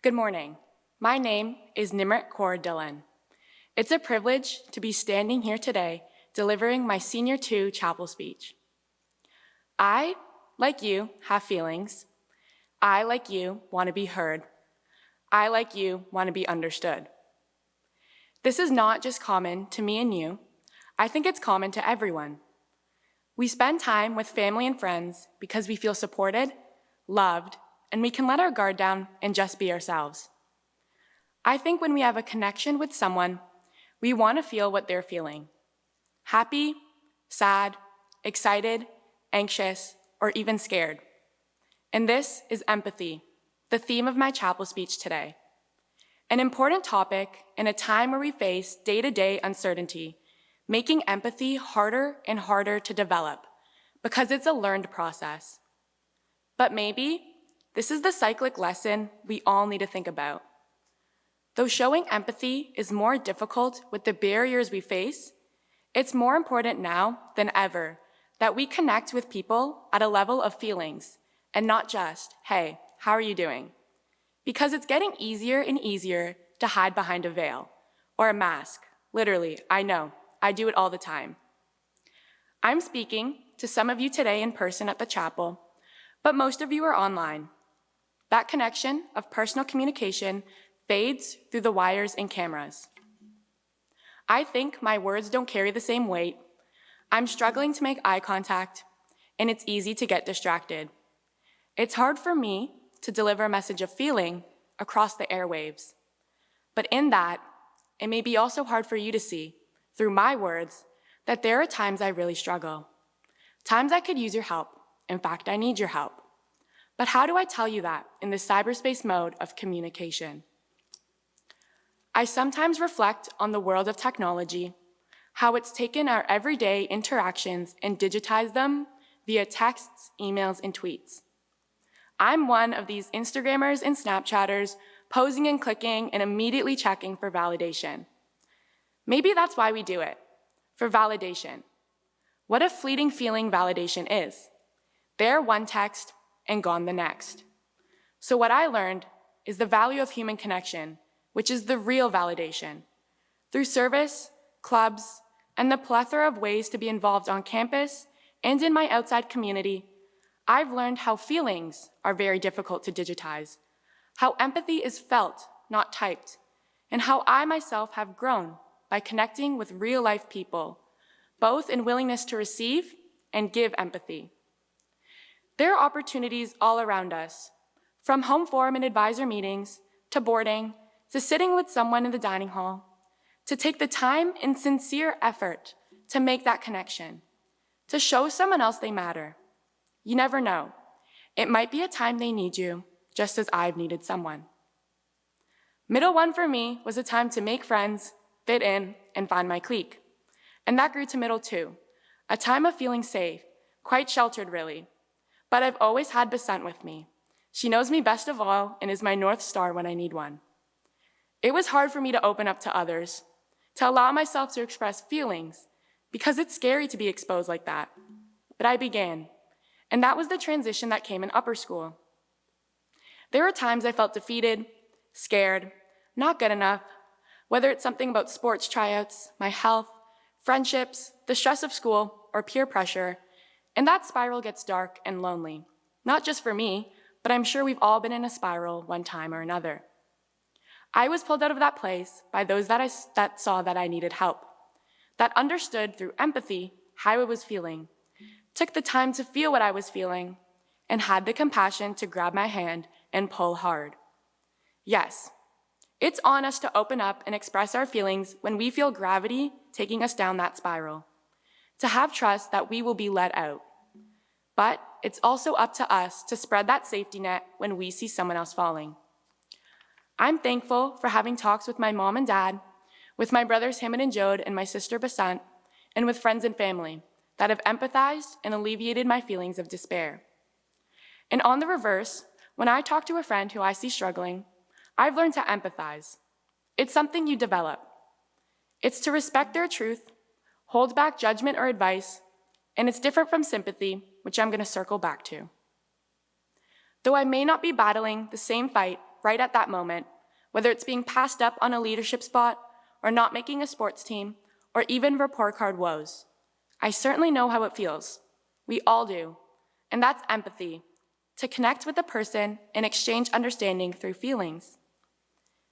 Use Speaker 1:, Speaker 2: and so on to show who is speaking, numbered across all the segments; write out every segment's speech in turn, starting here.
Speaker 1: Good morning. My name is Nimrit Dhillon. It's a privilege to be standing here today delivering my Senior 2 chapel speech. I, like you, have feelings. I, like you, want to be heard. I, like you, want to be understood. This is not just common to me and you. I think it's common to everyone. We spend time with family and friends because we feel supported, loved, and we can let our guard down and just be ourselves. I think when we have a connection with someone, we want to feel what they're feeling. Happy, sad, excited, anxious, or even scared. And this is empathy, the theme of my chapel speech today. An important topic in a time where we face day-to-day uncertainty, making empathy harder and harder to develop because it's a learned process. But maybe this is the cyclic lesson we all need to think about. Though showing empathy is more difficult with the barriers we face, it's more important now than ever that we connect with people at a level of feelings and not just, hey, how are you doing? Because it's getting easier and easier to hide behind a veil or a mask. Literally, I know, I do it all the time. I'm speaking to some of you today in person at the chapel, but most of you are online. That connection of personal communication fades through the wires and cameras. I think my words don't carry the same weight. I'm struggling to make eye contact, and it's easy to get distracted. It's hard for me to deliver a message of feeling across the airwaves. But in that, it may be also hard for you to see, through my words, that there are times I really struggle. Times I could use your help. In fact, I need your help. But how do I tell you that in the cyberspace mode of communication? I sometimes reflect on the world of technology, how it's taken our everyday interactions and digitized them via texts, emails, and tweets. I'm one of these Instagrammers and Snapchatters posing and clicking and immediately checking for validation. Maybe that's why we do it, for validation. What a fleeting feeling validation is. There one text and gone the next. So what I learned is the value of human connection, which is the real validation. Through service, clubs, and the plethora of ways to be involved on campus and in my outside community, I've learned how feelings are very difficult to digitize, how empathy is felt, not typed, and how I myself have grown by connecting with real-life people, both in willingness to receive and give empathy. There are opportunities all around us, from home forum and advisor meetings, to boarding, to sitting with someone in the dining hall, to take the time and sincere effort to make that connection, to show someone else they matter. You never know. It might be a time they need you, just as I've needed someone. Middle one for me was a time to make friends, fit in, and find my clique. And that grew to middle two, a time of feeling safe, quite sheltered really. But I've always had Besant with me. She knows me best of all and is my North Star when I need one. It was hard for me to open up to others, to allow myself to express feelings, because it's scary to be exposed like that. But I began, and that was the transition that came in upper school. There were times I felt defeated, scared, not good enough, whether it's something about sports tryouts, my health, friendships, the stress of school, or peer pressure, and that spiral gets dark and lonely. Not just for me, but I'm sure we've all been in a spiral one time or another. I was pulled out of that place by those that saw that I needed help, that understood through empathy how I was feeling, took the time to feel what I was feeling, and had the compassion to grab my hand and pull hard. Yes, it's on us to open up and express our feelings when we feel gravity taking us down that spiral, to have trust that we will be let out. But it's also up to us to spread that safety net when we see someone else falling. I'm thankful for having talks with my mom and dad, with my brothers Himad and Jode and my sister Besant, and with friends and family that have empathized and alleviated my feelings of despair. And on the reverse, when I talk to a friend who I see struggling, I've learned to empathize. It's something you develop. It's to respect their truth, hold back judgment or advice, and it's different from sympathy, which I'm going to circle back to. Though I may not be battling the same fight right at that moment, whether it's being passed up on a leadership spot or not making a sports team or even report card woes. I certainly know how it feels. We all do. And that's empathy, to connect with a person and exchange understanding through feelings.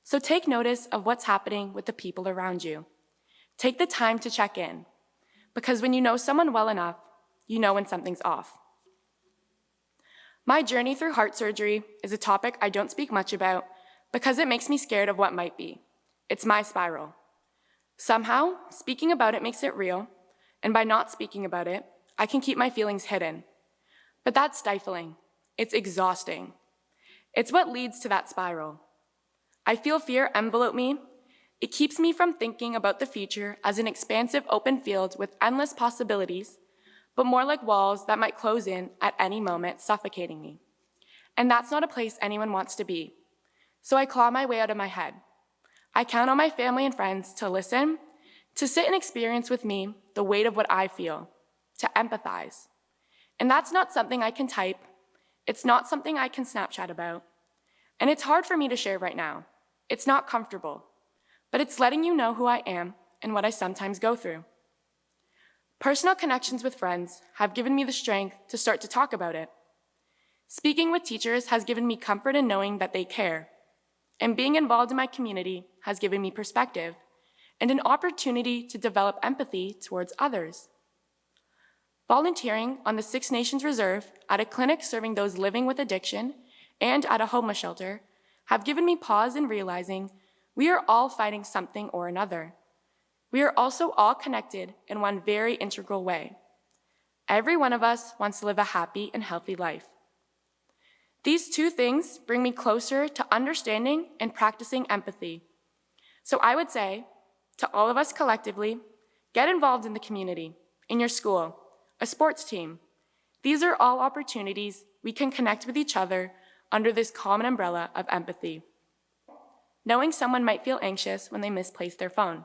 Speaker 1: So take notice of what's happening with the people around you. Take the time to check in, because when you know someone well enough, you know when something's off. My journey through heart surgery is a topic I don't speak much about because it makes me scared of what might be. It's my spiral. Somehow, speaking about it makes it real, and by not speaking about it, I can keep my feelings hidden. But that's stifling. It's exhausting. It's what leads to that spiral. I feel fear envelope me. It keeps me from thinking about the future as an expansive open field with endless possibilities, but more like walls that might close in at any moment, suffocating me. And that's not a place anyone wants to be. So I claw my way out of my head. I count on my family and friends to listen, to sit and experience with me the weight of what I feel, to empathize. And that's not something I can type. It's not something I can Snapchat about. And it's hard for me to share right now. It's not comfortable, but it's letting you know who I am and what I sometimes go through. Personal connections with friends have given me the strength to start to talk about it. Speaking with teachers has given me comfort in knowing that they care. And being involved in my community has given me perspective and an opportunity to develop empathy towards others. Volunteering on the Six Nations Reserve at a clinic serving those living with addiction and at a homeless shelter have given me pause in realizing we are all fighting something or another. We are also all connected in one very integral way. Every one of us wants to live a happy and healthy life. These two things bring me closer to understanding and practicing empathy. So I would say to all of us collectively, get involved in the community, in your school, a sports team. These are all opportunities we can connect with each other under this common umbrella of empathy. Knowing someone might feel anxious when they misplace their phone.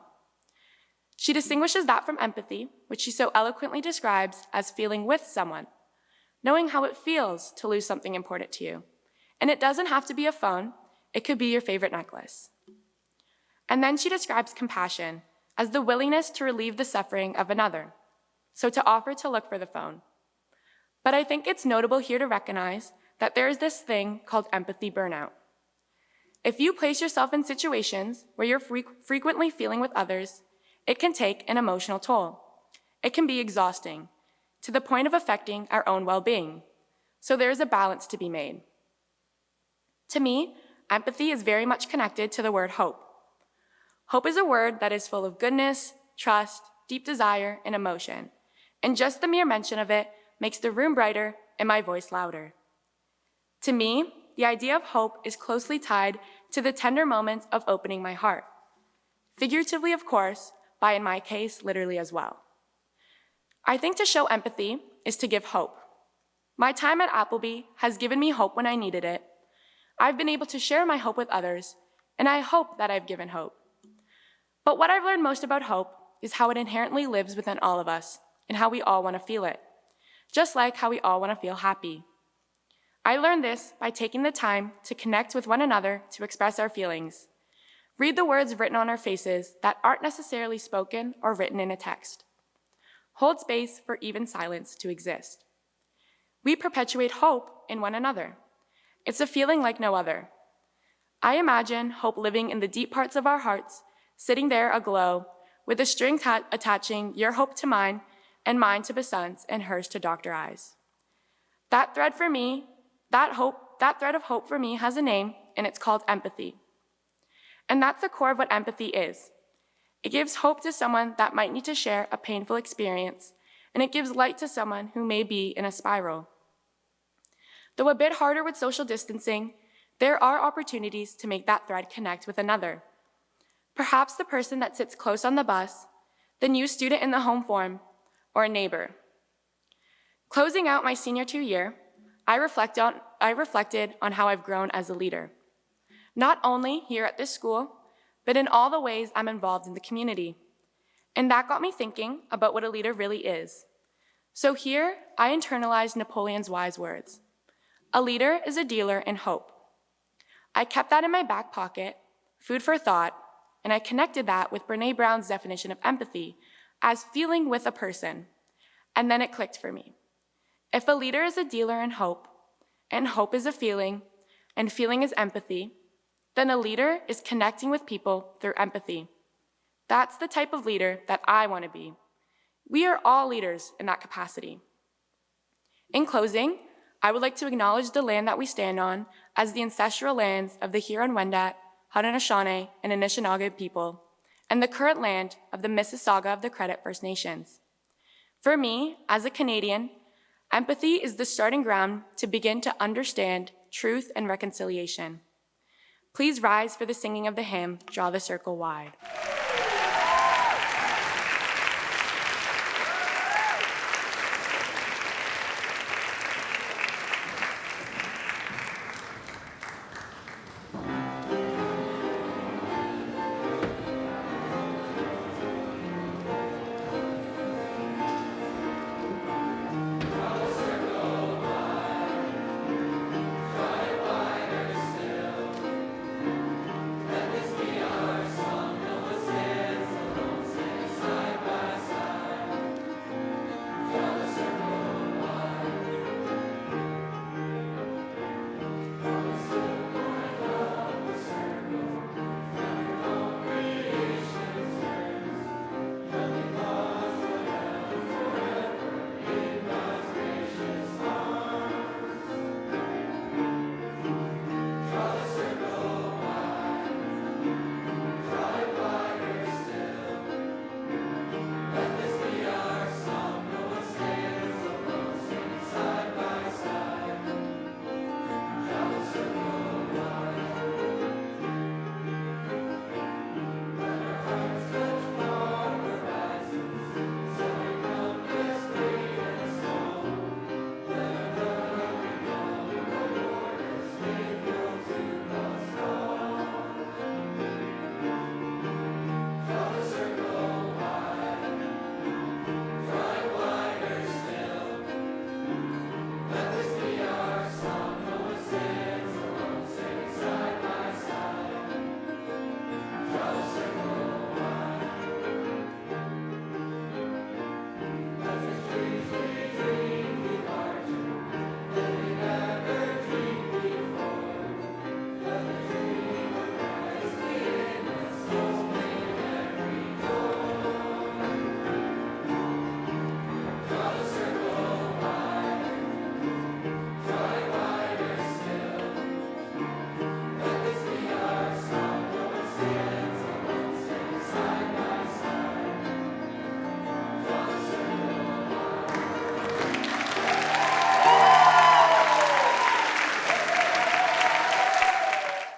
Speaker 1: She distinguishes that from empathy, which she so eloquently describes as feeling with someone, knowing how it feels to lose something important to you. And it doesn't have to be a phone, it could be your favorite necklace. And then she describes compassion as the willingness to relieve the suffering of another, so to offer to look for the phone. But I think it's notable here to recognize that there is this thing called empathy burnout. If you place yourself in situations where you're frequently feeling with others, it can take an emotional toll. It can be exhausting, to the point of affecting our own well-being. So there is a balance to be made. To me, empathy is very much connected to the word hope. Hope is a word that is full of goodness, trust, deep desire, and emotion. And just the mere mention of it makes the room brighter and my voice louder. To me, the idea of hope is closely tied to the tender moments of opening my heart. Figuratively, of course, but in my case, literally as well. I think to show empathy is to give hope. My time at Appleby has given me hope when I needed it. I've been able to share my hope with others, and I hope that I've given hope. But what I've learned most about hope is how it inherently lives within all of us, and how we all want to feel it, just like how we all want to feel happy. I learned this by taking the time to connect with one another to express our feelings. Read the words written on our faces that aren't necessarily spoken or written in a text. Hold space for even silence to exist. We perpetuate hope in one another. It's a feeling like no other. I imagine hope living in the deep parts of our hearts, sitting there aglow, with a string attaching your hope to mine and mine to Basant's and hers to Dr. I's. That thread of hope for me has a name, and it's called empathy. And that's the core of what empathy is. It gives hope to someone that might need to share a painful experience, and it gives light to someone who may be in a spiral. Though a bit harder with social distancing, there are opportunities to make that thread connect with another. Perhaps the person that sits close on the bus, the new student in the home form, or a neighbor. Closing out my senior 2 year, I reflected on how I've grown as a leader. Not only here at this school, but in all the ways I'm involved in the community. And that got me thinking about what a leader really is. So here, I internalized Napoleon's wise words. A leader is a dealer in hope. I kept that in my back pocket, food for thought, and I connected that with Brené Brown's definition of empathy as feeling with a person. And then it clicked for me. If a leader is a dealer in hope, and hope is a feeling, and feeling is empathy, then a leader is connecting with people through empathy. That's the type of leader that I want to be. We are all leaders in that capacity. In closing, I would like to acknowledge the land that we stand on as the ancestral lands of the Huron-Wendat, Haudenosaunee, and Anishinaabe people, and the current land of the Mississauga of the Credit First Nations. For me, as a Canadian, empathy is the starting ground to begin to understand truth and reconciliation. Please rise for the singing of the hymn, Draw the Circle Wide.